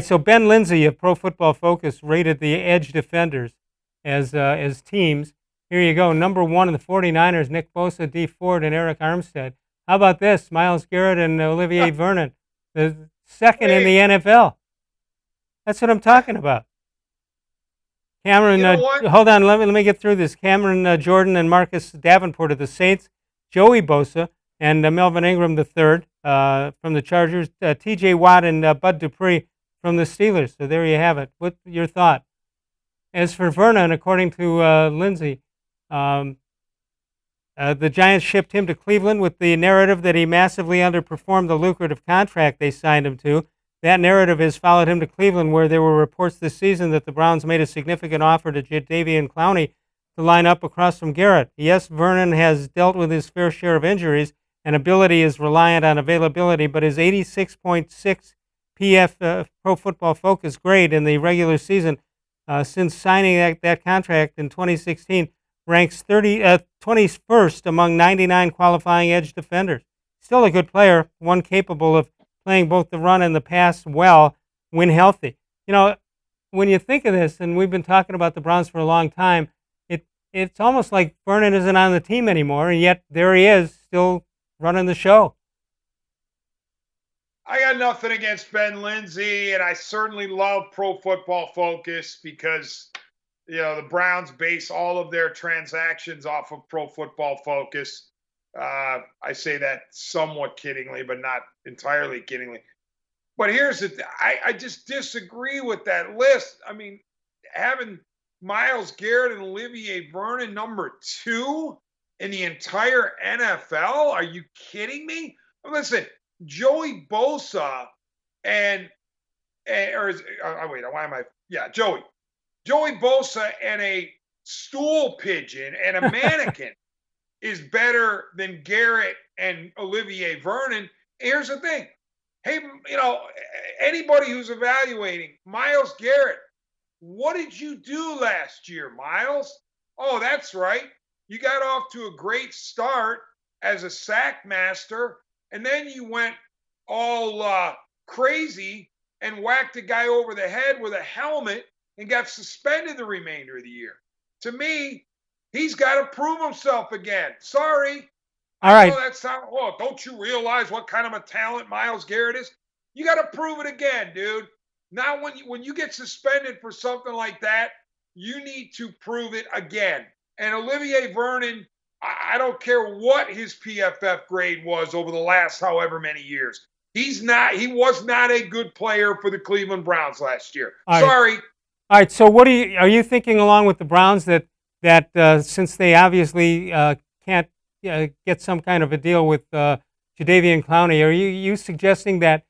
So Ben Lindsay of Pro Football Focus rated the edge defenders as teams. Here you go. Number one in the 49ers, Nick Bosa, D Ford, and Eric Armstead. How about this? Myles Garrett and Olivier Vernon, the second in the NFL. That's what I'm talking about. Cameron, You know what? hold on, let me get through this. Cameron Jordan and Marcus Davenport of the Saints, Joey Bosa, and Melvin Ingram III from the Chargers, T.J. Watt and Bud Dupree from the Steelers. So there you have it. What's your thought? As for Vernon, according to Lindsay, the Giants shipped him to Cleveland with the narrative that he massively underperformed the lucrative contract they signed him to. That narrative has followed him to Cleveland, where there were reports this season that the Browns made a significant offer to Jadeveon Clowney to line up across from Garrett. Yes, Vernon has dealt with his fair share of injuries, and ability is reliant on availability, but his 86.6 PF Pro Football Focus grade in the regular season since signing that contract in 2016 ranks 21st among 99 qualifying edge defenders. Still a good player, one capable of playing both the run and the pass well when healthy. You know, when you think of this, and we've been talking about the Browns for a long time, it's almost like Vernon isn't on the team anymore, and yet there he is, still running the show. I got nothing against Ben Lindsay, and I certainly love Pro Football Focus because, the Browns base all of their transactions off of Pro Football Focus. I say that somewhat kiddingly, but not entirely kiddingly. But here's the thing. I just disagree with that list. I mean, having Myles Garrett and Olivier Vernon number 2 in the entire NFL? Are you kidding me? Listen, Joey Bosa Joey Bosa and a stool pigeon and a mannequin is better than Garrett and Olivier Vernon. Here's the thing. Hey, anybody who's evaluating Myles Garrett, what did you do last year, Myles? Oh, that's right. You got off to a great start as a sack master, and then you went all crazy and whacked a guy over the head with a helmet and got suspended the remainder of the year. To me, he's got to prove himself again. Sorry. All right. Don't you realize what kind of a talent Myles Garrett is? You got to prove it again, dude. Now, when you get suspended for something like that, you need to prove it again. And Olivier Vernon, I don't care what his PFF grade was over the last however many years. He was not a good player for the Cleveland Browns last year. Sorry. All right. So what are you thinking along with the Browns that since they obviously can't get some kind of a deal with Jadeveon Clowney, are you suggesting that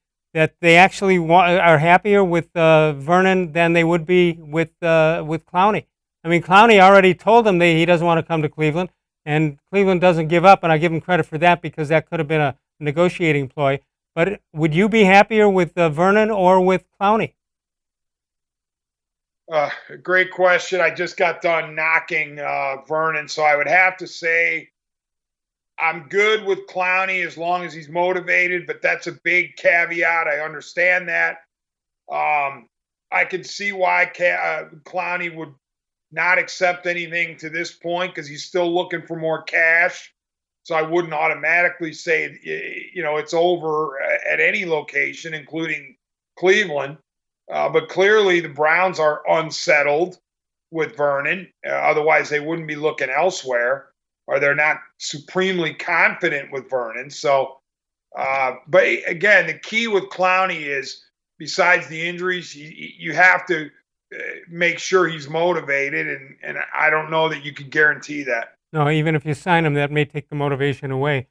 they actually are happier with Vernon than they would be with Clowney? I mean, Clowney already told them he doesn't want to come to Cleveland, and Cleveland doesn't give up, and I give him credit for that because that could have been a negotiating ploy. But would you be happier with Vernon or with Clowney? Great question. I just got done knocking Vernon, so I would have to say I'm good with Clowney as long as he's motivated, but that's a big caveat. I understand that. I can see why Clowney would not accept anything to this point because he's still looking for more cash. So I wouldn't automatically say, it's over at any location, including Cleveland. But clearly the Browns are unsettled with Vernon. Otherwise, they wouldn't be looking elsewhere, or they're not supremely confident with Vernon. So, but again, the key with Clowney is, besides the injuries, you have to make sure he's motivated, and I don't know that you can guarantee that. No, even if you sign him, that may take the motivation away.